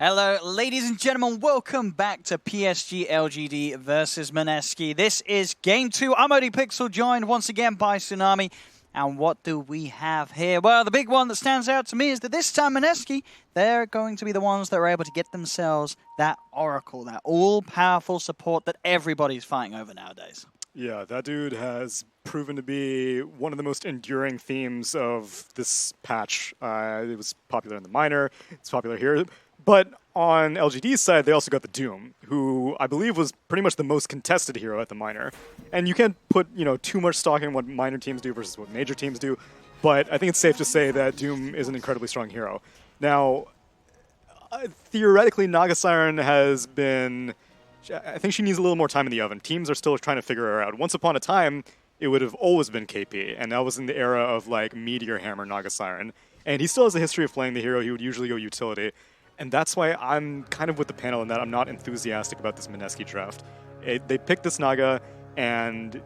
Hello, ladies and gentlemen. Welcome back to PSG.LGD versus Mineski. This is Game 2. I'm ODPixel, joined once again by Tsunami. And what do we have here? Well, the big one that stands out to me is that this time Mineski, they're going to be the ones that are able to get themselves that Oracle, that all-powerful support that everybody's fighting over nowadays. Yeah, that dude has proven to be one of the most enduring themes of this patch. It was popular in the minor, it's popular here. But on LGD's side, they also got the Doom, who I believe was pretty much the most contested hero at the minor. And you can't put, too much stock in what minor teams do versus what major teams do, but I think it's safe to say that Doom is an incredibly strong hero. Now, theoretically, Naga Siren has been... I think she needs a little more time in the oven. Teams are still trying to figure her out. Once upon a time, it would have always been KP, and that was in the era of, Meteor Hammer Naga Siren. And he still has a history of playing the hero. He would usually go utility. And that's why I'm kind of with the panel in that I'm not enthusiastic about this Mineski draft. They picked this Naga, and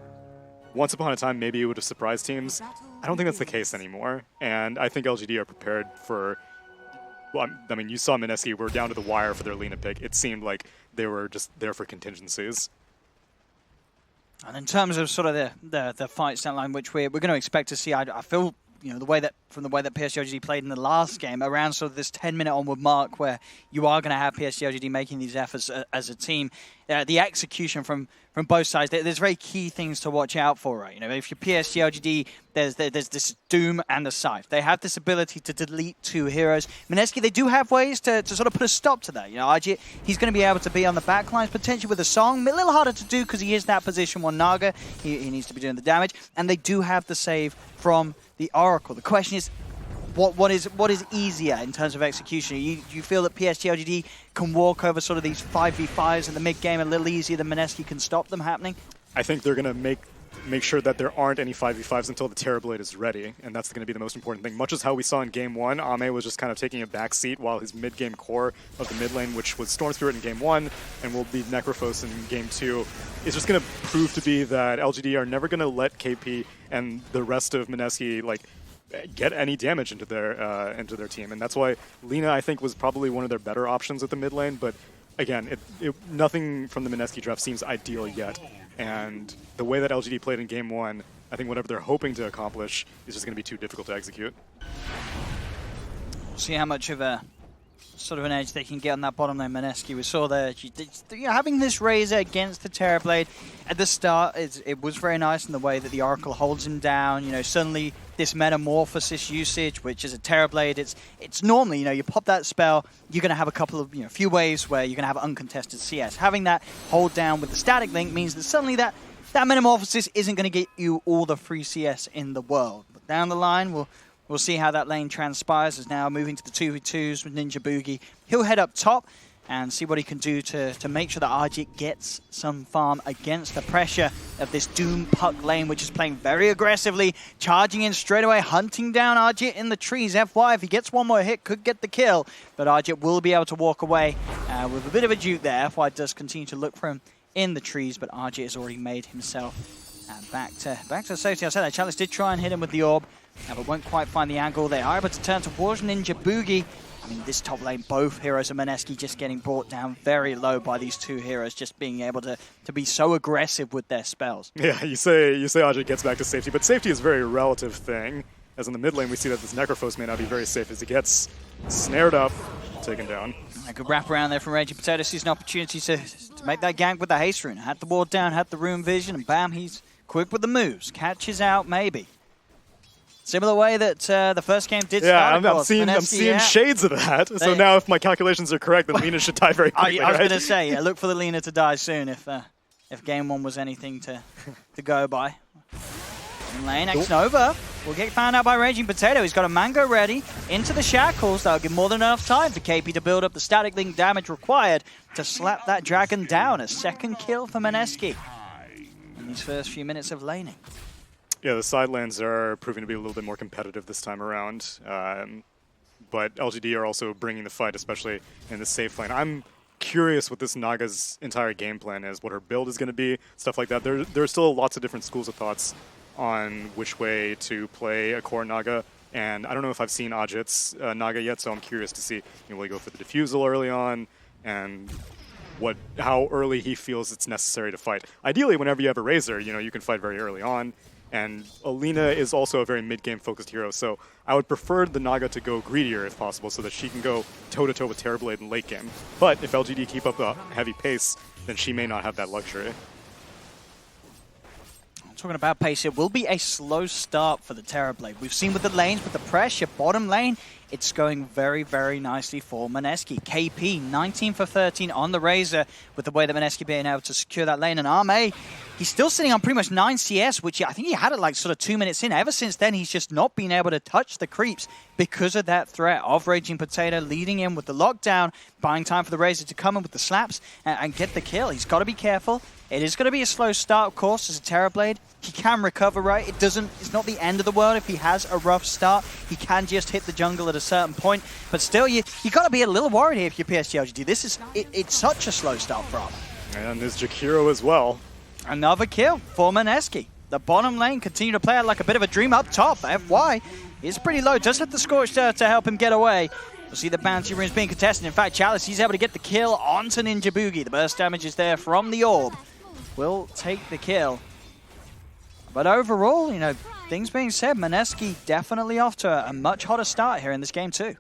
once upon a time, maybe it would have surprised teams. I don't think that's the case anymore, and I think LGD are prepared for... Well, I mean, you saw Mineski were down to the wire for their Lina pick. It seemed like they were just there for contingencies. And in terms of sort of the fight stand line, which we're going to expect to see, I feel... the way that PSG.LGD played in the last game, around sort of this 10-minute onward mark where you are going to have PSG.LGD making these efforts as a team. The execution from both sides, there's very key things to watch out for, right? If you're PSG.LGD, there's this Doom and the Scythe. They have this ability to delete two heroes. Mineski, they do have ways to sort of put a stop to that. RG, he's going to be able to be on the back lines, potentially with a song. A little harder to do because he is that position one Naga. He needs to be doing the damage. And they do have the save from the Oracle. The question is, what is easier in terms of execution? Do you feel that PSG.LGD can walk over sort of these 5v5s in the mid-game a little easier than Mineski can stop them happening? I think they're going to make sure that there aren't any 5v5s until the Terrorblade is ready, and that's going to be the most important thing. Much as how we saw in Game 1, Ame was just kind of taking a back seat while his mid-game core of the mid lane, which was Storm Spirit in Game 1 and will be Necrophos in Game 2, is just going to prove to be that LGD are never going to let KP and the rest of Mineski, get any damage into their team, and that's why Lina, I think, was probably one of their better options at the mid lane. But again, nothing from the Mineski draft seems ideal yet, and the way that LGD played in Game 1, I think whatever they're hoping to accomplish is just going to be too difficult to execute. We'll see how much of a sort of an edge they can get on that bottom lane Mineski. We saw that having this Razor against the Terrorblade at the start, it was very nice in the way that the Oracle holds him down. Suddenly this Metamorphosis usage, which is a Terrorblade, it's normally, you pop that spell, you're going to have a couple of, few waves where you're going to have uncontested CS. Having that hold down with the static link means that suddenly that Metamorphosis isn't going to get you all the free CS in the world. But down the line, we'll see how that lane transpires. As now moving to the 2v2s with Ninja Boogie. He'll head up top and see what he can do to make sure that Arjit gets some farm against the pressure of this Doom Puck lane, which is playing very aggressively, charging in straight away, hunting down Arjit in the trees. FY, if he gets one more hit, could get the kill, but Arjit will be able to walk away with a bit of a duke there. FY does continue to look for him in the trees, but Arjit has already made himself back to safety. I said that Chalice did try and hit him with the orb, but won't quite find the angle. They are able to turn towards Ninja Boogie. I mean, this top lane, both heroes of Mineski just getting brought down very low by these two heroes, just being able to be so aggressive with their spells. Yeah, you say Ajay gets back to safety, but safety is a very relative thing. As in the mid lane, we see that this Necrophos may not be very safe as he gets snared up, taken down. A good wrap around there from Raging Potato. Sees an opportunity to make that gank with the haste rune. Had the ward down, had the rune vision, and bam, he's quick with the moves. Catches out, maybe. Similar way that the first game did start. I'm seeing shades of that. So now if my calculations are correct, then Lina should die very quickly, I was going to say, look for the Lina to die soon if game 1 was anything to go by. In lane, X-Nova will get found out by Raging Potato. He's got a Mango ready into the Shackles. That'll give more than enough time for KP to build up the static link damage required to slap that dragon down. A second kill for Mineski in these first few minutes of laning. Yeah, the side lanes are proving to be a little bit more competitive this time around. But LGD are also bringing the fight, especially in the safe lane. I'm curious what this Naga's entire game plan is, what her build is going to be, stuff like that. There's still lots of different schools of thoughts on which way to play a core Naga. And I don't know if I've seen Ajit's Naga yet, so I'm curious to see, will he go for the defusal early on, and how early he feels it's necessary to fight. Ideally, whenever you have a Razor, you can fight very early on. And Alina is also a very mid-game focused hero, so I would prefer the Naga to go greedier if possible so that she can go toe-to-toe with Terrorblade in late game. But if LGD keep up a heavy pace, then she may not have that luxury. Talking about pace, it will be a slow start for the Terrorblade. We've seen with the lanes, with the pressure, bottom lane, it's going very, very nicely for Mineski. KP, 19 for 13 on the Razor, with the way that Mineski being able to secure that lane. And Arme, he's still sitting on pretty much 9 CS, which I think he had it like sort of 2 minutes in. Ever since then, he's just not been able to touch the creeps because of that threat of Raging Potato leading in with the lockdown, buying time for the Razor to come in with the slaps and get the kill. He's got to be careful. It is going to be a slow start, of course, as a Terrorblade. He can recover, right? It's not the end of the world if he has a rough start. He can just hit the jungle at a certain point. But still, you got to be a little worried here if you're PSG.LGD. It's such a slow start for him. And there's Jakiro as well. Another kill for Mineski. The bottom lane continue to play out like a bit of a dream up top. FY is pretty low. Does hit the Scorch to help him get away. We'll see the bounty runes being contested. In fact, Chalice, he's able to get the kill onto Ninja Boogie. The burst damage is there from the orb. Will take the kill. But overall, things being said, Mineski definitely off to a much hotter start here in this game too.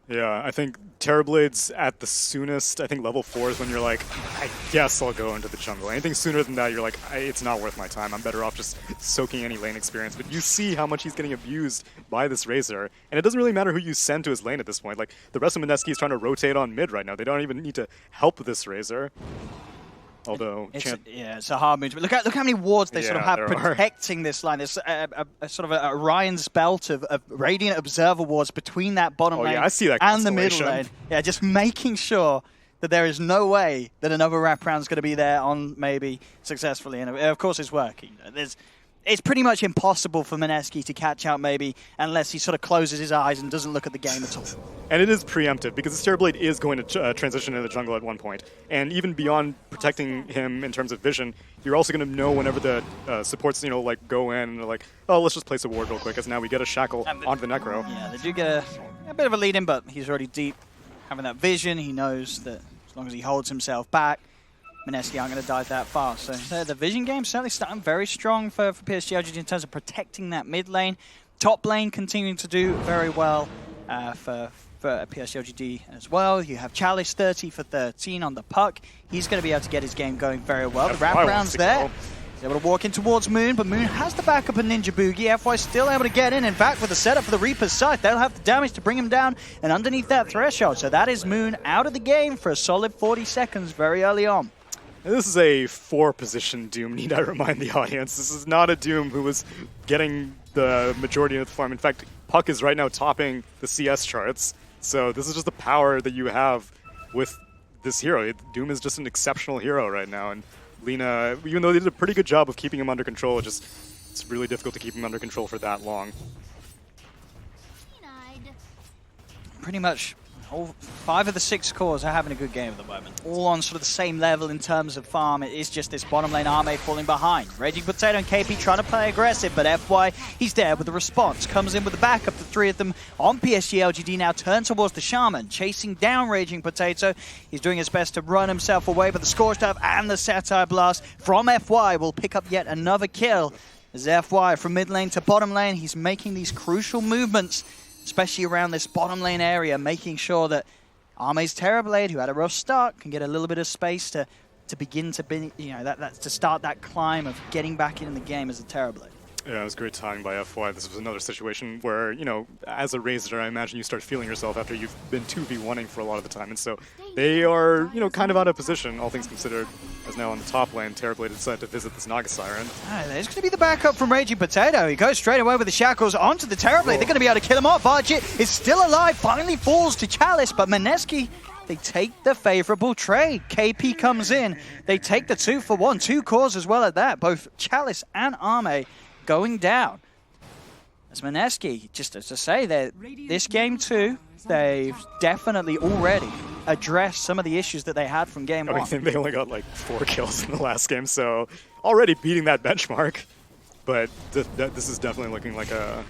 Yeah, I think Terrorblade's at the soonest. I think level 4 is when you're like, I guess I'll go into the jungle. Anything sooner than that, you're like, it's not worth my time. I'm better off just soaking any lane experience. But you see how much he's getting abused by this Razor. And it doesn't really matter who you send to his lane at this point. Like, the rest of Mineski is trying to rotate on mid right now. They don't even need to help this Razor. Although it's a hard move. But look how many wards they sort of have protecting this line. There's a sort of a Orion's belt of Radiant Observer wards between that bottom lane I see that and the middle lane. Yeah, just making sure that there is no way that another wraparound is going to be there on maybe successfully. And of course it's working. It's pretty much impossible for Mineski to catch out maybe unless he sort of closes his eyes and doesn't look at the game at all. And it is preemptive because this Terrorblade is going to transition into the jungle at one point. And even beyond protecting him in terms of vision, you're also going to know whenever the supports, like go in and they're like, oh, let's just place a ward real quick, as now we get a shackle onto the Necro. Yeah, they do get a bit of a lead in, but he's already deep. Having that vision, he knows that as long as he holds himself back, Mineski aren't going to dive that far. So the vision game certainly starting very strong for PSG.LGD in terms of protecting that mid lane. Top lane continuing to do very well for PSG.LGD as well. You have Chalice 30 for 13 on the puck. He's going to be able to get his game going very well. The wraparound's there. He's able to walk in towards Moonn, but Moonn has the backup of Ninja Boogie. FY still able to get in. In fact, with the setup for the Reaper's Scythe, they'll have the damage to bring him down and underneath that threshold. So that is Moonn out of the game for a solid 40 seconds very early on. This is a 4-position Doom, need I remind the audience. This is not a Doom who was getting the majority of the farm. In fact, Puck is right now topping the CS charts. So this is just the power that you have with this hero. Doom is just an exceptional hero right now. And Lina, even though they did a pretty good job of keeping him under control, it's really difficult to keep him under control for that long. Pretty much all 5 of the 6 cores are having a good game at the moment. All on sort of the same level in terms of farm. It is just this bottom lane Arme falling behind. Raging Potato and KP trying to play aggressive, but FY, he's there with the response. Comes in with the backup. The 3 of them on PSG.LGD now turn towards the Shaman, chasing down Raging Potato. He's doing his best to run himself away, but the Scorched Earth and the Satire Blast from FY will pick up yet another kill. As FY from mid lane to bottom lane, he's making these crucial movements, especially around this bottom lane area, making sure that Arme's Terrorblade, who had a rough start, can get a little bit of space to begin to be, to start that climb of getting back in the game as a Terrorblade. Yeah, it was great timing by FY. This was another situation where, as a Razor, I imagine you start feeling yourself after you've been 2v1ing for a lot of the time. And so they are, kind of out of position, all things considered, as now on the top lane, Terrorblade decided to visit this Naga Siren. There's going to be the backup from Raging Potato. He goes straight away with the shackles onto the Terrorblade. They're going to be able to kill him off. Arjit is still alive, finally falls to Chalice, but Mineski, they take the favorable trade. KP comes in. They take the 2-for-1, 2 cores as well at that. Both Chalice and Arme going down. As Mineski, just as to say that this game too, they've definitely already addressed some of the issues that they had from game 1. I think they only got like 4 kills in the last game, so already beating that benchmark. But this is definitely looking like a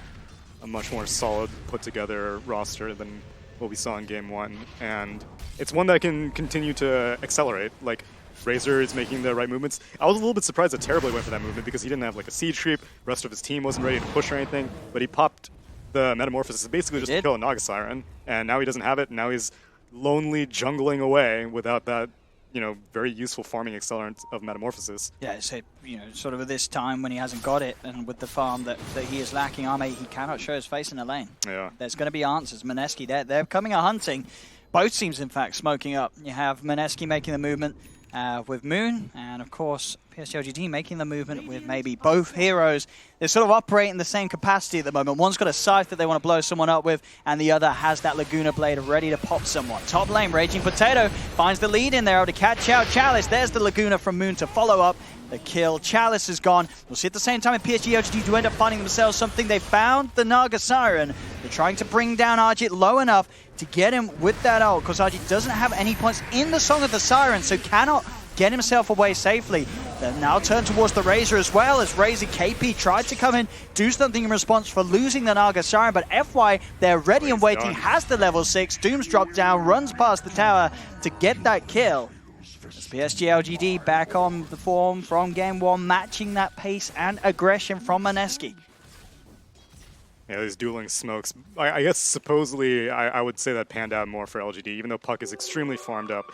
a much more solid, put-together roster than what we saw in Game 1. And it's one that can continue to accelerate. Like, Razor is making the right movements. I was a little bit surprised that Terrorblade went for that movement because he didn't have like a siege creep. The rest of his team wasn't ready to push or anything, but he popped the Metamorphosis basically just to kill a Naga Siren, and now he doesn't have it. Now he's lonely jungling away without that, you know, very useful farming accelerant of Metamorphosis. Yeah, so, you know, sort of at this time when he hasn't got it, and with the farm that he is lacking, Arme, he cannot show his face in the lane. Yeah. There's going to be answers. Mineski, they're coming a hunting. Both teams, in fact, smoking up. You have Mineski making the movement with Moonn, and of course PSG.LGD making the movement with maybe both heroes. They're sort of operating in the same capacity at the moment. One's got a scythe that they want to blow someone up with, and the other has that Laguna Blade ready to pop someone. Top lane, Raging Potato finds the lead in there to catch out Chalice. There's the Laguna from Moonn to follow up the kill. Chalice is gone. We'll see at the same time if PSG.LGD do end up finding themselves something. They found the Naga Siren. They're trying to bring down Arjit low enough to get him with that ult, because Arjit doesn't have any points in the Song of the Siren, so cannot get himself away safely. They now turn towards the Razor as well, as Razor KP tried to come in, do something in response for losing the Naga Siren, but FY, they're ready and waiting, has the level 6, Doom's dropped down, runs past the tower to get that kill. As PSG.LGD back on the form from Game 1, matching that pace and aggression from Mineski. Yeah, these dueling smokes. I guess supposedly I would say that panned out more for LGD, even though Puck is extremely farmed up.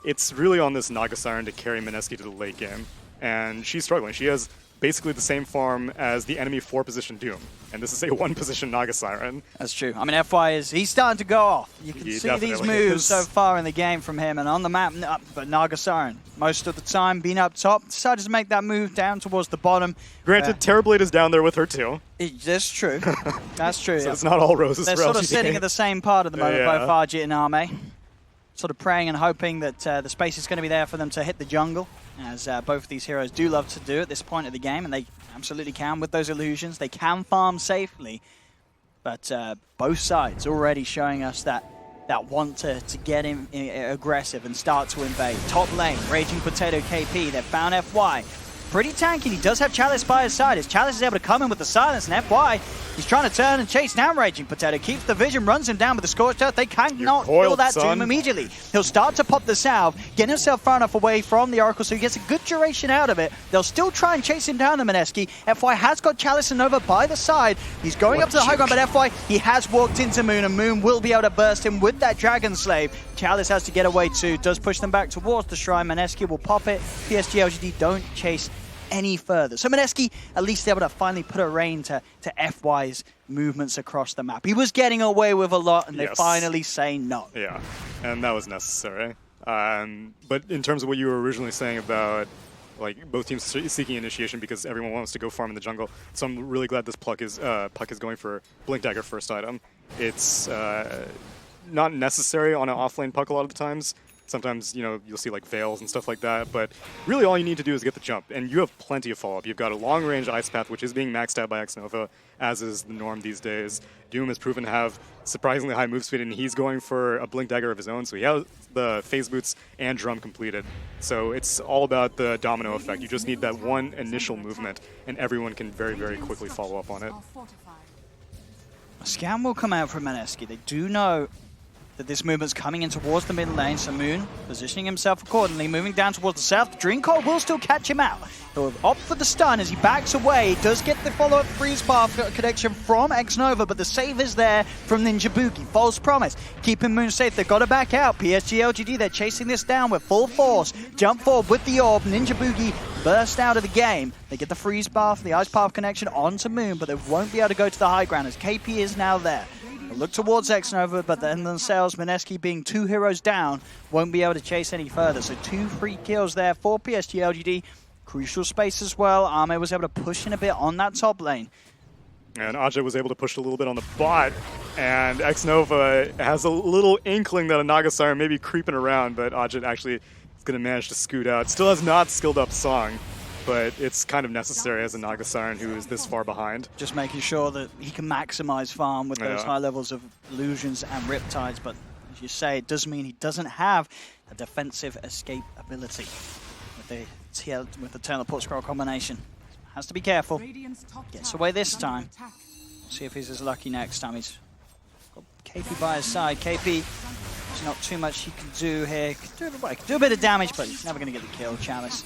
It's really on this Naga Siren to carry Mineski to the late game, and she's struggling. She has basically the same farm as the enemy 4-position Doom, and this is a 1-position Naga Siren. That's true. I mean, FY he's starting to go off. You can see these moves so far in the game from him, and on the map, but Naga Siren, most of the time being up top, decided to make that move down towards the bottom. Granted, Terrorblade is down there with her too. That's true. That's true. So it's not all roses They're for sort LGD. of sitting at the same part at the moment, both Arjit and Arme. Sort of praying and hoping that the space is going to be there for them to hit the jungle, as both of these heroes do love to do at this point of the game, and they absolutely can with those illusions. They can farm safely, but both sides already showing us that want to get in aggressive and start to invade. Top lane, Raging Potato KP, they've found FY. Pretty tanky, he does have Chalice by his side. As Chalice is able to come in with the silence, and FY, he's trying to turn and chase down Raging Potato. Keeps the vision, runs him down with the Scorched Earth. They cannot kill that Doom immediately. He'll start to pop the salve, get himself far enough away from the Oracle so he gets a good duration out of it. They'll still try and chase him down, the Mineski. FY has got Chalice and Nova by the side. He's going up to the high ground, but FY, he has walked into Moonn, and Moonn will be able to burst him with that Dragon Slave. Chalice has to get away too, does push them back towards the Shrine. Mineski will pop it. PSG.LGD don't chase any further. So Mineski at least able to finally put a rein to FY's movements across the map. He was getting away with a lot, and they finally say no. Yeah, and that was necessary. But in terms of what you were originally saying about like both teams seeking initiation because everyone wants to go farm in the jungle, so I'm really glad this Puck is going for Blink Dagger first item. It's not necessary on an offlane Puck a lot of the times. Sometimes, you know, you'll see like Veils and stuff like that, but really all you need to do is get the jump, and you have plenty of follow-up. You've got a long-range Ice Path, which is being maxed out by Xnova, as is the norm these days. Doom has proven to have surprisingly high move speed, and he's going for a Blink Dagger of his own, so he has the Phase Boots and Drum completed. So it's all about the domino effect. You just need that one initial movement, and everyone can very, very quickly follow up on it. A scan will come out from Mineski. They do know that this movement's coming in towards the mid lane, so Moonn positioning himself accordingly, moving down towards the south. Dreamcoat will still catch him out. He'll opt for the stun as he backs away. Does get the follow-up freeze path connection from Xnova, but the save is there from Ninja Boogie. False promise, keeping Moonn safe. They've got to back out. PSG.LGD, they're chasing this down with full force. Jump forward with the orb. Ninja Boogie burst out of the game. They get the freeze path, the ice path connection onto Moonn, but they won't be able to go to the high ground as KP is now there. Look towards Xnova, but then themselves, Mineski being 2 heroes down, won't be able to chase any further. So 2 free kills there for PSG.LGD. Crucial space as well. Arme was able to push in a bit on that top lane. And Ajay was able to push a little bit on the bot, and Xnova has a little inkling that a Naga Siren may be creeping around, but Ajay actually is going to manage to scoot out. Still has not skilled up Song, but it's kind of necessary as a Naga Siren who is this far behind. Just making sure that he can maximize farm with those high levels of illusions and riptides, but as you say, it does mean he doesn't have a defensive escape ability with the teleport scroll combination. Has to be careful. Gets away this time. See if he's as lucky next time. He's got KP by his side. KP, there's not too much he can do here. Can do a bit of damage, but he's never going to get the kill. Chalice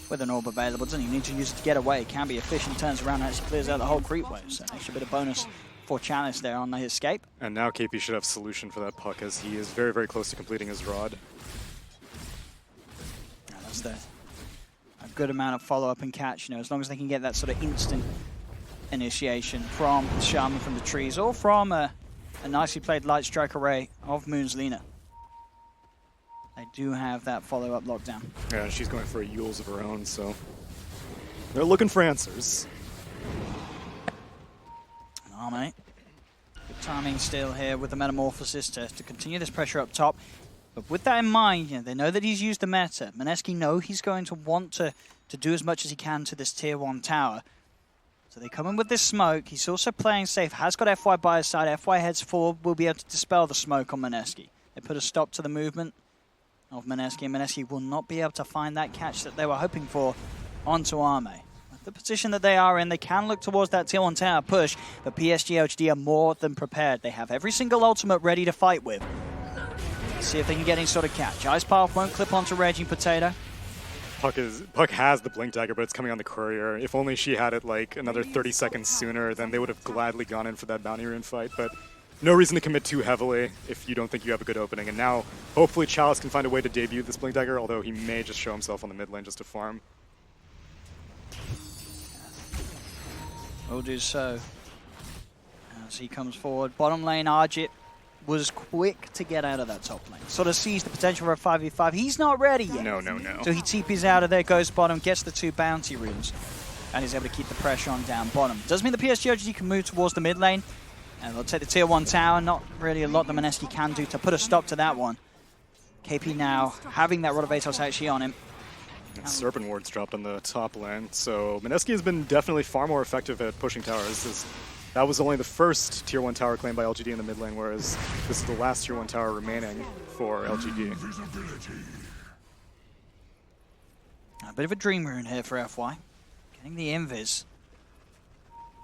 with an orb available. Doesn't even need to use it to get away. Can be efficient, turns around and actually clears out the whole creep wave. So an extra bit of bonus for Chalice there on the escape. And now KP should have solution for that puck as he is very, very close to completing his rod. Yeah, that's a good amount of follow-up and catch, you know, as long as they can get that sort of instant initiation from the Shaman from the trees or from a nicely played light strike array of Moon's Lina. They do have that follow-up lockdown. Yeah, she's going for a Yules of her own, so they're looking for answers. Mate. Good timing still here with the Metamorphosis to continue this pressure up top. But with that in mind, you know, they know that he's used the meta. Mineski know he's going to want to do as much as he can to this tier 1 tower. So they come in with this smoke. He's also playing safe, has got FY by his side. FY heads forward, will be able to dispel the smoke on Mineski. They put a stop to the movement of Mineski, and Mineski will not be able to find that catch that they were hoping for onto Arme. The position that they are in, they can look towards that tier 1 tower push, but PSG.LGD are more than prepared. They have every single ultimate ready to fight with. Let's see if they can get any sort of catch. Ice Path won't clip onto Raging Potato. Puck has the Blink Dagger, but it's coming on the Courier. If only she had it like another 30 seconds sooner, then they would have gladly gone in for that Bounty Rune fight. But no reason to commit too heavily if you don't think you have a good opening. And now, hopefully, Chalice can find a way to debut this Blink Dagger, although he may just show himself on the mid lane just to farm. Will do so. As he comes forward. Bottom lane, Arjit was quick to get out of that top lane. Sort of sees the potential for a 5v5. He's not ready yet. No. So he TPs out of there, goes bottom, gets the 2 bounty runes, and is able to keep the pressure on down bottom. Does mean the PSG.LGD can move towards the mid lane, and they'll take the tier 1 tower. Not really a lot that Mineski can do to put a stop to that one. KP now having that Rod of Atos actually on him. And Serpent Ward's dropped on the top lane, so Mineski has been definitely far more effective at pushing towers. That was only the first tier 1 tower claimed by LGD in the mid lane, whereas this is the last tier 1 tower remaining for LGD. A bit of a dream rune here for FY. Getting the invis.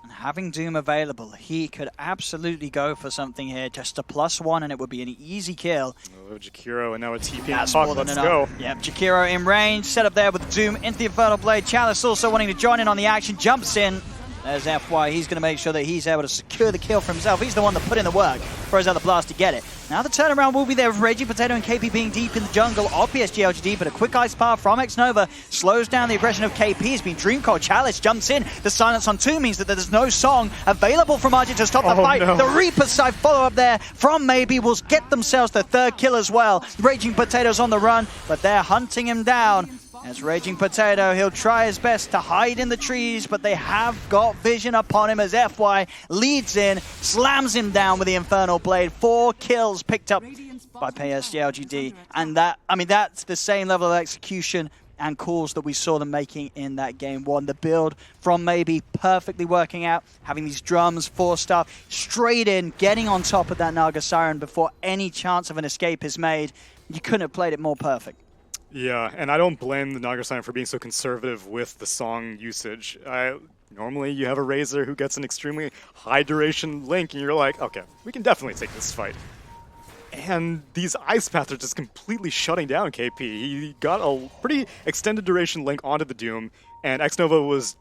And having Doom available, he could absolutely go for something here. Just a +1 and it would be an easy kill. Oh, Jakiro and now a TP. That's more than enough. Go. Yep, Jakiro in range, set up there with Doom into the Infernal Blade. Chalice also wanting to join in on the action, jumps in. There's FY, he's going to make sure that he's able to secure the kill for himself. He's the one that put in the work, throws out the blast to get it. Now the turnaround will be there with Raging Potato and KP being deep in the jungle of PSG.LGD, but a quick ice power from Xnova slows down the aggression of KP. It's been Dreamcold. Chalice jumps in. The silence on 2 means that there's no song available from Arjit to stop the fight. No. The Reaper's side follow-up there from Maybe will get themselves the 3rd kill as well. Raging Potato's on the run, but they're hunting him down. As Raging Potato, he'll try his best to hide in the trees, but they have got vision upon him as FY leads in, slams him down with the Infernal Blade. 4 kills picked up by PSG.LGD, and that's the same level of execution and calls that we saw them making in that game 1. The build from Maybe perfectly working out, having these drums, 4-star, straight in, getting on top of that Naga Siren before any chance of an escape is made. You couldn't have played it more perfect. Yeah, and I don't blame the Naga Siren for being so conservative with the song usage. Normally you have a Razor who gets an extremely high duration link and you're like, okay, we can definitely take this fight. And these Ice Paths are just completely shutting down KP. He got a pretty extended duration link onto the Doom, and Xnova was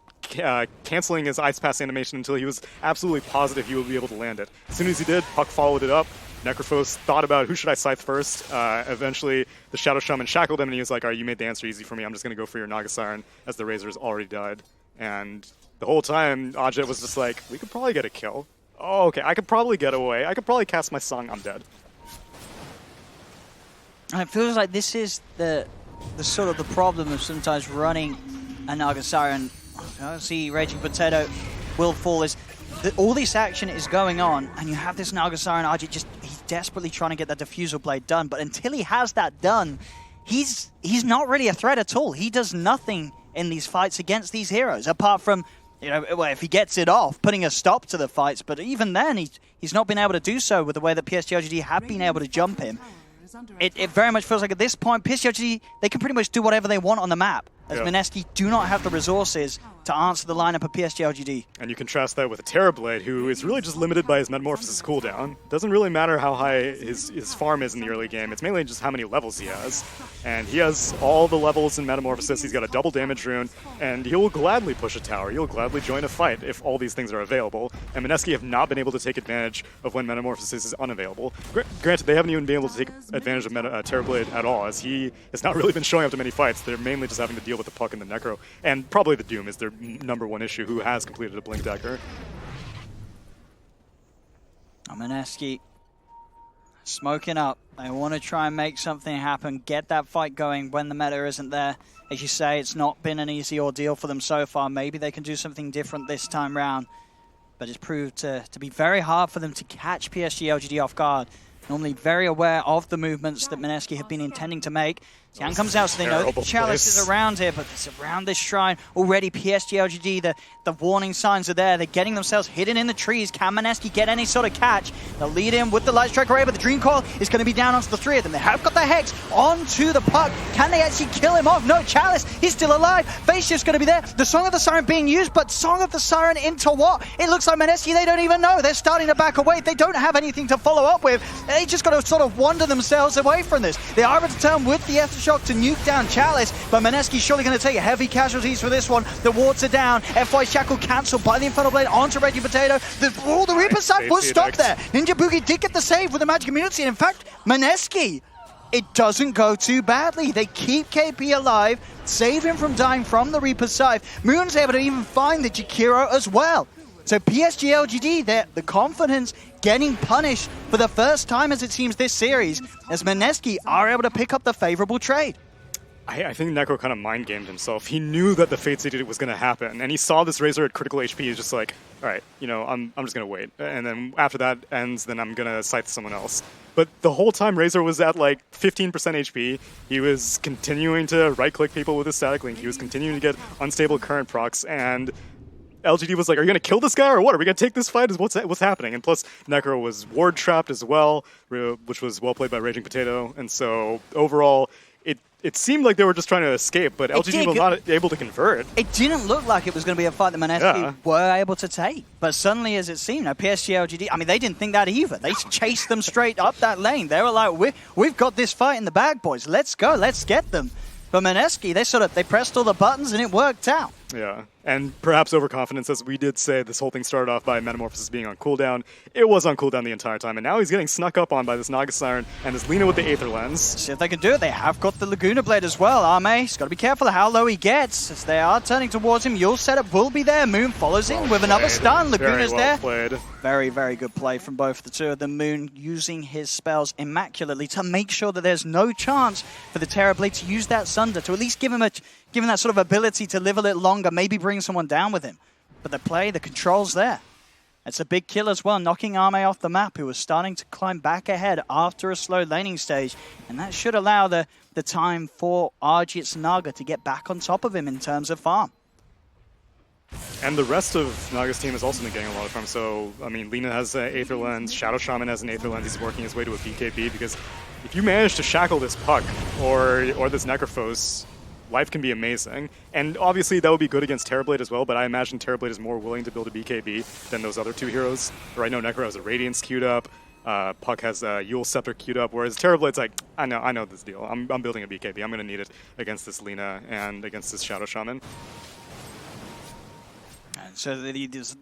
canceling his Ice Path animation until he was absolutely positive he would be able to land it. As soon as he did, Puck followed it up. Necrophos thought about who should I scythe first. Eventually, the Shadow Shaman shackled him, and he was like, all right, you made the answer easy for me. I'm just going to go for your Naga Siren, as the Razor's already died. And the whole time, Ajit was just like, we could probably get a kill. Oh, okay, I could probably get away. I could probably cast my song, I'm dead. And it feels like this is the sort of the problem of sometimes running a Naga Siren. I see Raging Potato will fall is that all this action is going on, and you have this Naga Siren. Ajit he's desperately trying to get that Diffusal Blade done, but until he has that done, he's not really a threat at all. He does nothing in these fights against these heroes, apart from, you know, well, if he gets it off, putting a stop to the fights. But even then, he's not been able to do so with the way that PSG.LGD have been able to jump him. It very much feels like at this point, PSG.LGD, they can pretty much do whatever they want on the map, as Mineski do not have the resources to answer the lineup of PSG.LGD. And you contrast that with a Terrorblade, who is really just limited by his Metamorphosis cooldown. Doesn't really matter how high his farm is in the early game. It's mainly just how many levels he has. And he has all the levels in Metamorphosis. He's got a double damage rune, and he'll gladly push a tower. He'll gladly join a fight if all these things are available. And Mineski have not been able to take advantage of when Metamorphosis is unavailable. Granted, they haven't even been able to take advantage of Terrorblade at all, as he has not really been showing up to many fights. They're mainly just having to deal with the Puck and the Necro. And probably the Doom is their #1 issue, who has completed a Blink Dagger. Mineski smoking up. They want to try and make something happen, get that fight going when the meta isn't there. As you say, it's not been an easy ordeal for them so far. Maybe they can do something different this time round. But it's proved to be very hard for them to catch PSG.LGD off guard. Normally very aware of the movements that Mineski have been intending to make. Tian comes out, so they know that the Chalice is around here, but it's around this shrine. Already PSG.LGD, the warning signs are there. They're getting themselves hidden in the trees. Can Mineski get any sort of catch? They'll lead in with the Light Strike Array, but the Dream Coil is going to be down onto the three of them. They have got the Hex onto the Puck. Can they actually kill him off? No, Chalice, he's still alive. Phase Shift's going to be there. The Song of the Siren being used, but Song of the Siren into what? It looks like Mineski, they don't even know. They're starting to back away. They don't have anything to follow up with. They just got to sort of wander themselves away from this. They are able to turn with the Aftershock to nuke down Chalice, but Mineski's surely going to take heavy casualties for this one. The wards are down. FY Shackle cancelled by the Infernal Blade onto Reggie Potato. The Reaper Scythe was stopped there. Ninja Boogie did get the save with the Magic Immunity, and in fact, Mineski, it doesn't go too badly. They keep KP alive, save him from dying from the Reaper Scythe. Moon's able to even find the Jakiro as well. So PSG.LGD, the confidence getting punished for the first time, as it seems, this series, as Mineski are able to pick up the favorable trade. I think Necro kind of mind-gamed himself. He knew that the Fate City was going to happen, and he saw this Razor at critical HP. He's just like, all right, you know, I'm just going to wait. And then after that ends, then I'm going to scythe someone else. But the whole time Razor was at like 15% HP, he was continuing to right-click people with his Static Link. He was continuing to get unstable current procs, and LGD was like, are you going to kill this guy or what? Are we going to take this fight? What's happening? And plus, Necro was ward trapped as well, which was well played by Raging Potato. And so overall, it seemed like they were just trying to escape, but LGD was not able to convert. It didn't look like it was going to be a fight that Mineski were able to take. But suddenly, as it seemed, PSG.LGD, I mean, they didn't think that either. They chased them straight up that lane. They were like, we've got this fight in the bag, boys. Let's go. Let's get them. But Mineski, they pressed all the buttons and it worked out. Yeah, and perhaps overconfidence, as we did say, this whole thing started off by Metamorphosis being on cooldown. It was on cooldown the entire time, and now he's getting snuck up on by this Naga Siren and this Lina with the Aether Lens. See if they can do it. They have got the Laguna Blade as well. Arme's got to be careful how low he gets, as they are turning towards him. Yule setup will be there. Moonn follows in with another stun. Laguna's there. Played. Very, very good play from both the two of them. Moonn using his spells immaculately to make sure that there's no chance for the Terrorblade to use that Sunder, to at least give him that sort of ability to live a little longer, maybe bring someone down with him. But the control's there. It's a big kill as well, knocking Arme off the map, who was starting to climb back ahead after a slow laning stage. And that should allow the time for Arjit's Naga to get back on top of him in terms of farm. And the rest of Naga's team has also been getting a lot of farm. So, I mean, Lina has an Aether Lens, Shadow Shaman has an Aether Lens. He's working his way to a BKB, because if you manage to shackle this Puck or this Necrophos, life can be amazing. And obviously that would be good against Terrorblade as well, but I imagine Terrorblade is more willing to build a BKB than those other two heroes. Right now, Necro has a Radiance queued up, Puck has a Yule Scepter queued up, whereas Terrorblade's like, I know this deal. I'm building a BKB. I'm going to need it against this Lina and against this Shadow Shaman. And so the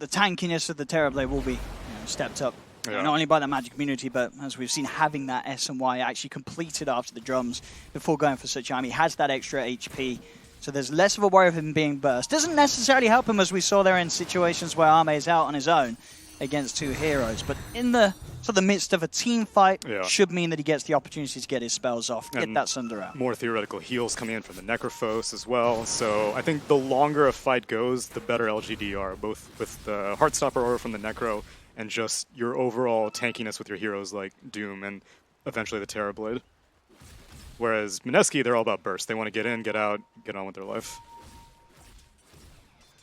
tankiness of the Terrorblade will be stepped up. Yeah. Not only by the Magic Immunity, but as we've seen, having that S and Y actually completed after the drums before going for such army, has that extra HP. So there's less of a worry of him being burst. Doesn't necessarily help him, as we saw there in situations where Arme is out on his own against two heroes. But in the midst of a team fight, should mean that he gets the opportunity to get his spells off, get that Sunder out. More theoretical heals coming in from the Necrophos as well. So I think the longer a fight goes, the better LGD are, both with the Heartstopper aura from the Necro and just your overall tankiness with your heroes like Doom and eventually the Terrorblade. Whereas Mineski, they're all about burst. They want to get in, get out, get on with their life.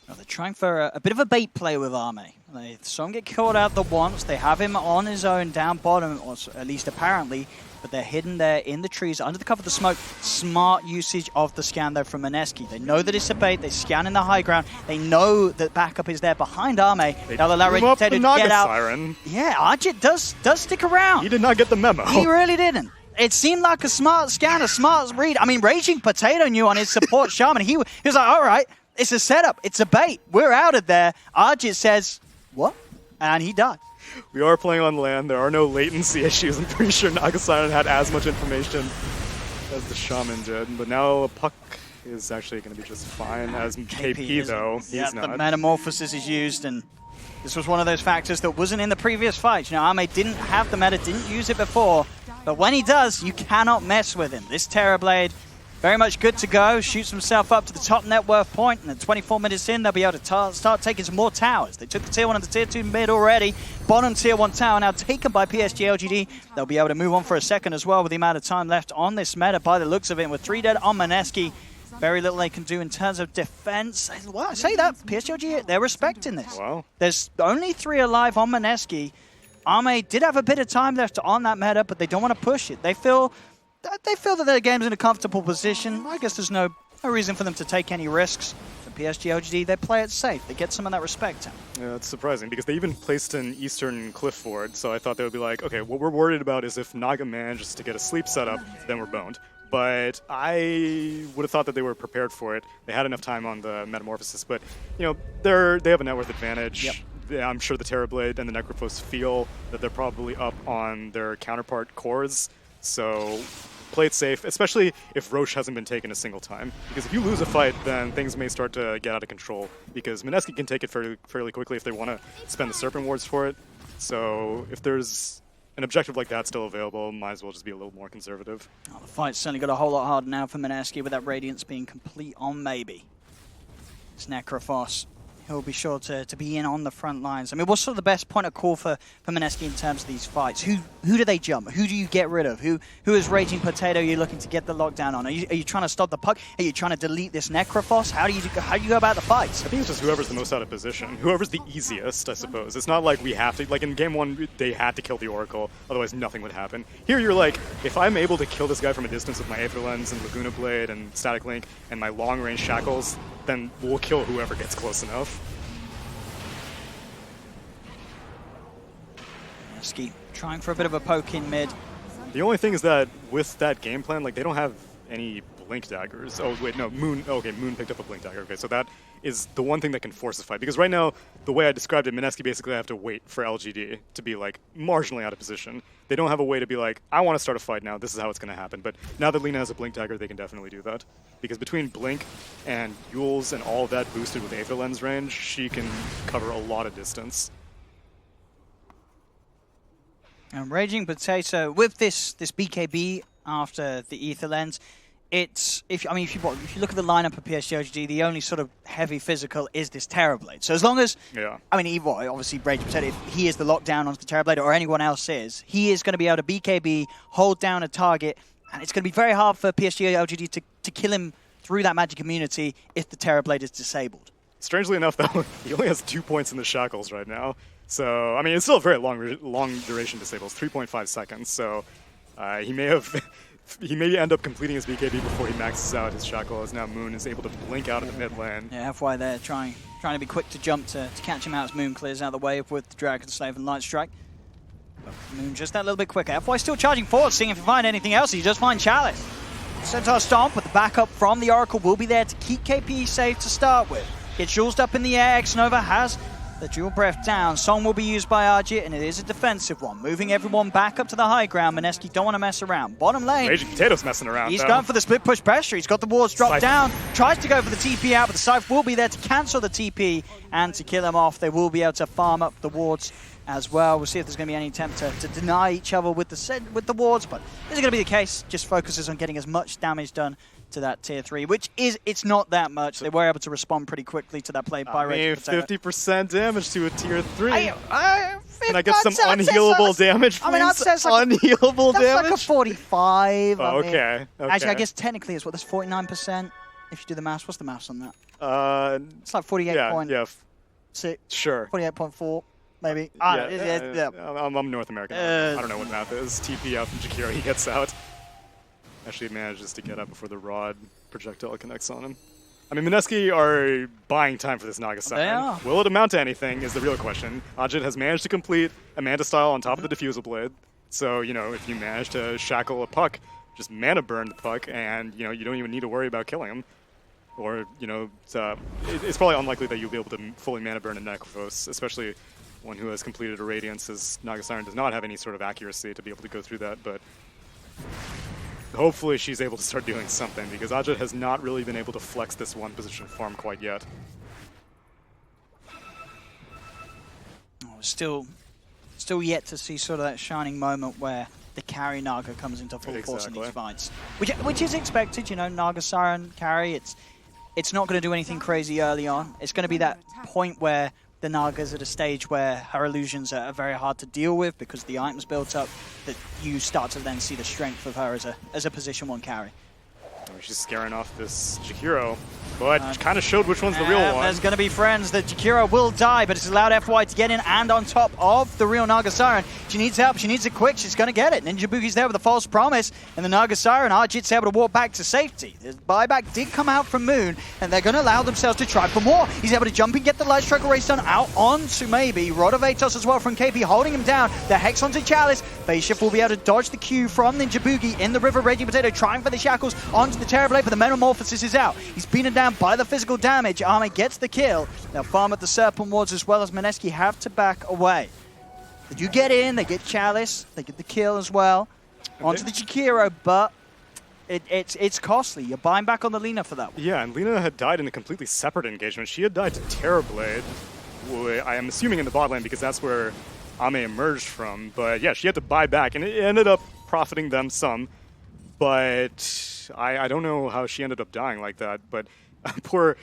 Well, they're trying for a bit of a bait play with Arme. They saw him get caught out the once. They have him on his own down bottom, or at least apparently. but they're hidden there in the trees under the cover of the smoke. Smart usage of the scan, though, from Mineski. They know that it's a bait. They scan in the high ground. They know that backup is there behind Arme. They'll allow Raging Potato to get out. Siren. Yeah, Arjit does stick around. He did not get the memo. He really didn't. It seemed like a smart scan, a smart read. I mean, Raging Potato knew on his support shaman. He was like, all right, it's a setup. It's a bait. We're out of there. Arjit says, what? And he died. We are playing on land. There are no latency issues. I'm pretty sure Naga Siren had as much information as the shaman did. But now Puck is actually going to be just fine. As KP though, he's not. The Metamorphosis is used, and this was one of those factors that wasn't in the previous fight. You know, Arme didn't have the meta, didn't use it before. But when he does, you cannot mess with him. This Terrorblade, very much good to go. Shoots himself up to the top net worth point, and at 24 minutes in, they'll be able to start taking some more towers. They took the tier 1 and the tier 2 mid already. Bottom tier 1 tower now taken by PSG.LGD. They'll be able to move on for a second as well with the amount of time left on this meta by the looks of it. With 3 dead on Mineski, very little they can do in terms of defense. Well, I say that, PSG.LGD, they're respecting this. Wow. There's only 3 alive on Mineski. Arme did have a bit of time left on that meta, but they don't want to push it. They feel that their game's in a comfortable position. I guess there's no reason for them to take any risks. For PSG.LGD, they play it safe. They get some of that respect out. Yeah, it's surprising because they even placed an Eastern Cliff Ward, so I thought they would be like, okay, what we're worried about is if Naga manages to get a sleep setup, then we're boned. But I would have thought that they were prepared for it. They had enough time on the Metamorphosis, but they have a net worth advantage. Yep. Yeah, I'm sure the Terrorblade and the Necrophos feel that they're probably up on their counterpart cores, so play it safe, especially if Roche hasn't been taken a single time. Because if you lose a fight, then things may start to get out of control, because Mineski can take it fairly quickly if they want to spend the Serpent Wards for it. So if there's an objective like that still available, might as well just be a little more conservative. Oh, the fight's certainly got a whole lot harder now for Mineski with that Radiance being complete on maybe. It's Necrophos. He'll be sure to be in on the front lines. I mean, what's sort of the best point of call for Mineski in terms of these fights? Who do they jump? Who do you get rid of? Who is Raging Potato you're looking to get the lockdown on? Are you trying to stop the puck? Are you trying to delete this Necrophos? How do you go about the fights? I think it's just whoever's the most out of position. Whoever's the easiest, I suppose. It's not like we have to, like in game 1, they had to kill the Oracle, otherwise nothing would happen. Here you're like, if I'm able to kill this guy from a distance with my Aether Lens and Laguna Blade and Static Link and my long-range Shackles, then we'll kill whoever gets close enough. Mineski trying for a bit of a poke in mid. The only thing is that with that game plan, like they don't have any Blink Daggers. Oh wait, no, Moonn. Okay, Moonn picked up a Blink Dagger. Okay, so that is the one thing that can force a fight. Because right now, the way I described it, Mineski basically have to wait for LGD to be like marginally out of position. They don't have a way to be like, I want to start a fight now. This is how it's going to happen. But now that Lina has a Blink Dagger, they can definitely do that. Because between Blink and Yules and all of that boosted with Aether Lens range, she can cover a lot of distance. And Raging Potato with this BKB after the Aether Lens, it's if you look at the lineup of PSG.LGD, the only sort of heavy physical is this Terrorblade. So as long as obviously Raging Potato, if he is the lockdown onto the Terrorblade or anyone else is, he is going to be able to BKB, hold down a target, and it's going to be very hard for PSG.LGD to kill him through that magic immunity if the Terrorblade is disabled. Strangely enough, though, he only has 2 points in the Shackles right now. So, I mean, it's still a very long duration disables, 3.5 seconds. So, he may end up completing his BKB before he maxes out his Shackle, as now Moonn is able to blink out of the mid lane. Yeah, FY there, trying to be quick to jump to catch him out as Moonn clears out the way with the Dragon Slave and Light Strike. But Moonn just that little bit quicker. FY still charging forward, seeing if he find anything else. He just finds Chalice. Centaur Stomp with the backup from the Oracle will be there to keep KP safe to start with. Gets Jules up in the air. X-Nova has the dual breath down. Song will be used by Arjit, and it is a defensive one. Moving everyone back up to the high ground. Mineski don't want to mess around. Bottom lane. Raging Potato's messing around. He's going for the split push pressure. He's got the wards dropped down. Tries to go for the TP out, but the Scythe will be there to cancel the TP and to kill him off. They will be able to farm up the wards as well. We'll see if there's going to be any attempt to deny each other with the wards, but this is going to be the case. Just focuses on getting as much damage done to that tier 3, which is, it's not that much. They were able to respond pretty quickly to that play by Raging Potato. 50% damage to a tier 3. Can I get some unhealable damage, please? I mean, I'd say it's like unhealable damage? That's like a 45. Oh, okay. Actually, I guess technically it's that's 49%. If you do the maths, what's the maths on that? It's like 48 point. Yeah. 6. Sure. 48.4. maybe. Yeah, I'm North American. I don't know what math is. TP out from Jakiro, he gets out. Actually manages to get up before the rod projectile connects on him. I mean, Mineski are buying time for this Naga Siren. Will it amount to anything is the real question. Ajit has managed to complete a Manta style on top of the Diffusal Blade. So, you know, if you manage to shackle a puck, just mana burn the puck, and, you know, you don't even need to worry about killing him. Or, you know, it's probably unlikely that you'll be able to fully mana burn a Necrophos, especially one who has completed a Radiance, as Naga Siren does not have any sort of accuracy to be able to go through that, but hopefully she's able to start doing something, because Ajit has not really been able to flex this one position farm quite yet. Still yet to see sort of that shining moment where the carry Naga comes into full force in these fights. Which is expected, you know, Naga Siren carry, it's not going to do anything crazy early on. It's going to be that point where the Naga's at a stage where her illusions are very hard to deal with because the items built up, that you start to then see the strength of her as a position 1 carry. She's scaring off this Jakiro, but kind of showed which one's the real one. There's going to be friends that Jakiro will die, but it's allowed FY to get in and on top of the real Naga Siren. She needs help, she needs it quick, she's going to get it. Ninja Boogie's there with a false promise, and the Naga Siren, Ajit's able to walk back to safety. The buyback did come out from Moonn, and they're going to allow themselves to try for more. He's able to jump and get the Light Strike race done out onto maybe Rod of Atos as well from KP, holding him down. The Hex onto Chalice. Phase Shift will be able to dodge the Q from Ninja Boogie in the River. Raging Potato trying for the shackles onto the Terrorblade, but the Metamorphosis is out. He's beaten down by the physical damage. Arme gets the kill. Now farm at the Serpent Wards as well as Mineski have to back away. They do get in, they get Chalice, they get the kill as well. Onto the Jakiro, but it's costly. You're buying back on the Lina for that one. Yeah, and Lina had died in a completely separate engagement. She had died to Terrorblade, I am assuming in the bot lane because that's where Ame emerged from. But yeah, she had to buy back, and it ended up profiting them some. But I don't know how she ended up dying like that. But poor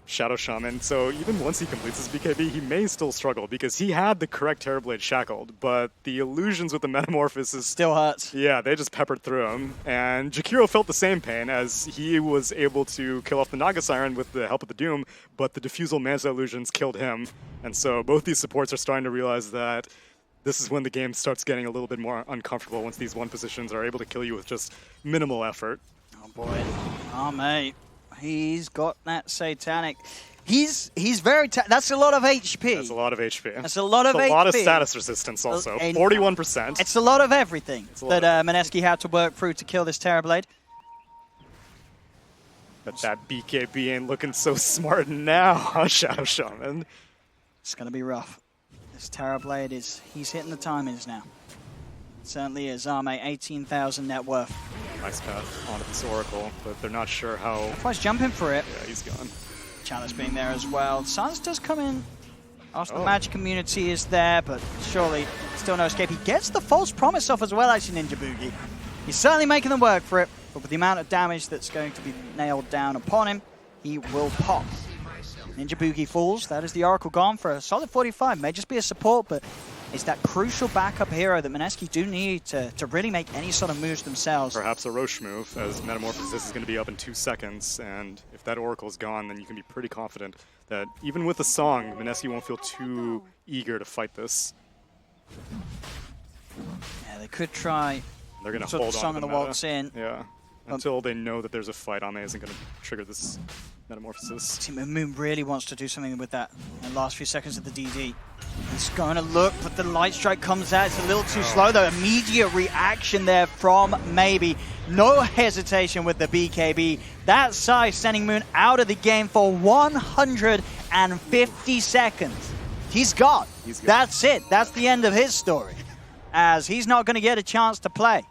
Shadow Shaman. So even once he completes his BKB, he may still struggle because he had the correct Terrorblade shackled, but the illusions with the Metamorphosis still hurts. Yeah, they just peppered through him. And Jakiro felt the same pain as he was able to kill off the Naga Siren with the help of the Doom, but the Diffusal Manta illusions killed him. And so both these supports are starting to realize that this is when the game starts getting a little bit more uncomfortable once these one positions are able to kill you with just minimal effort. Oh boy. Oh mate. He's got that satanic. He's very. That's a lot of HP. That's a lot of HP. That's a lot of HP. It's a lot of status resistance also. 41%. It's a lot of everything that Mineski had to work through to kill this Terrorblade. But that BKB ain't looking so smart now, huh, Shadow Shaman? It's going to be rough. This Terrorblade he's hitting the timings now. It certainly is. Arme, 18,000 net worth. Nice path onto this Oracle, but they're not sure how... Fly's jumping for it. Yeah, he's gone. Chalice being there as well. Sans does come in. Also, the magic community is there, but surely still no escape. He gets the false promise off as well, actually, Ninja Boogie. He's certainly making them work for it, but with the amount of damage that's going to be nailed down upon him, he will pop. Ninja Boogie falls. That is the Oracle gone for a solid 45. May just be a support, but it's that crucial backup hero that Mineski do need to really make any sort of moves themselves. Perhaps a Roche move, as Metamorphosis is going to be up in 2 seconds, and if that Oracle is gone, then you can be pretty confident that even with the song, Mineski won't feel too eager to fight this. Yeah, they could try. They're going to hold on to the Song of the Waltz in. Yeah, until they know that there's a fight. Ame isn't going to trigger this Metamorphosis. Team Moonn really wants to do something with that in the last few seconds of the DD. He's going to look, but the Light Strike comes out. It's a little too slow, though. Immediate reaction there from Maybe. No hesitation with the BKB. That size sending Moonn out of the game for 150 seconds. He's gone. That's it. That's the end of his story, as he's not going to get a chance to play.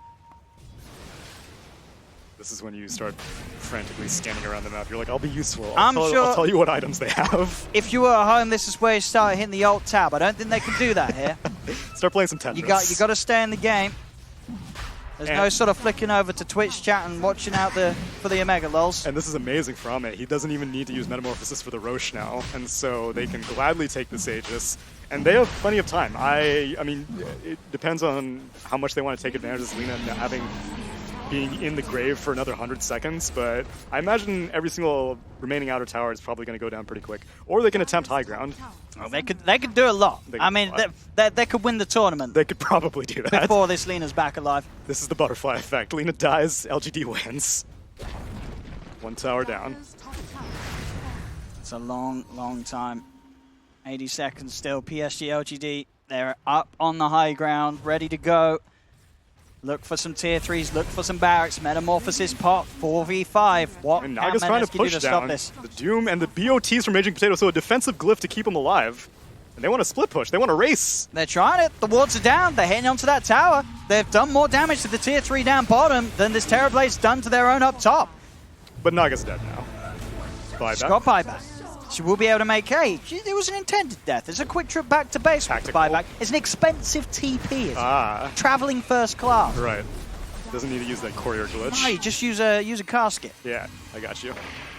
This is when you start frantically scanning around the map. You're like, I'll be useful. I'll tell you what items they have. If you were at home, this is where you start hitting the alt tab. I don't think they can do that here. Start playing some Tetris. You got to stay in the game. There's no sort of flicking over to Twitch chat and watching out for the Omega lols. And this is amazing for Ame. He doesn't even need to use Metamorphosis for the Roche now, and so they can gladly take this Aegis. And they have plenty of time. I mean, it depends on how much they want to take advantage of Lina having being in the grave for another 100 seconds, but I imagine every single remaining outer tower is probably going to go down pretty quick. Or they can attempt high ground. Oh, they could do a lot. I mean, they could win the tournament. They could probably do that. Before this Lena's back alive. This is the butterfly effect. Lena dies, LGD wins. One tower down. It's a long, long time. 80 seconds still. PSG.LGD, they're up on the high ground, ready to go. Look for some tier 3s, look for some barracks. Metamorphosis pop, 4v5. What and can Naga's trying to Mineski push do to down stop this? the Doom and the BOTs from Raging Potato, so a defensive glyph to keep them alive. And they want to split push, they want to race. They're trying it. The wards are down. They're hitting onto that tower. They've done more damage to the tier 3 down bottom than this Terrorblade's done to their own up top. But Naga's dead now. She's got buyback. She will be able to make hay. It was an intended death. It's a quick trip back to base with buyback. It's an expensive TP. Traveling first class. Right. Doesn't need to use that courier glitch. No, you just use a casket. Yeah, I got you.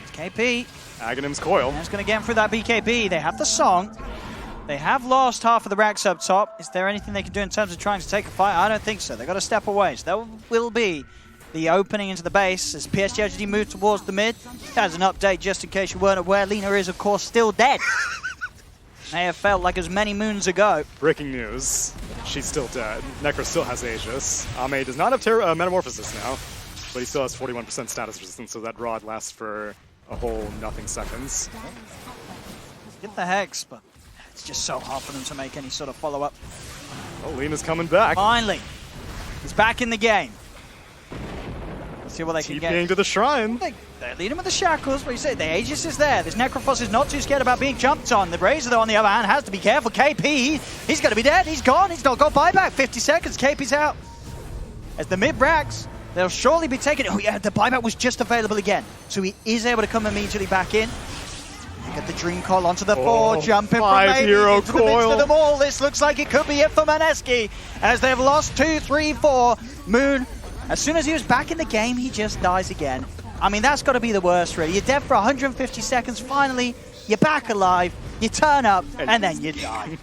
It's KP. Aghanim's coil. That's going to get him through that BKB. They have the song. They have lost half of the racks up top. Is there anything they can do in terms of trying to take a fight? I don't think so. They've got to step away. So that will be the opening into the base as PSG.LGD move towards the mid. As an update, just in case you weren't aware, Lena is, of course, still dead. May have felt like as many moons ago. Breaking news. She's still dead. Necro still has Aegis. Ame does not have Metamorphosis now, but he still has 41% status resistance, so that rod lasts for a whole nothing seconds. Get the Hex, but it's just so hard for them to make any sort of follow-up. Oh, Lena's coming back. Finally. He's back in the game. Let's see what they can get. TPing to the shrine. They lead him with the shackles, but you say the Aegis is there. This Necrophos is not too scared about being jumped on. The Razor, though, on the other hand, has to be careful. KP, he's going to be dead. He's gone. He's not got buyback. 50 seconds. KP's out. As the mid racks, they'll surely be taking it. Oh, yeah, the buyback was just available again. So he is able to come immediately back in. Get the Dream Call onto the 4, jumping from maybe into the midst of them all. This looks like it could be it for Mineski, as they've lost 2, 3, 4. Moonn, as soon as he was back in the game, he just dies again. I mean, that's got to be the worst, really. You're dead for 150 seconds. Finally, you're back alive. You turn up, and then you die.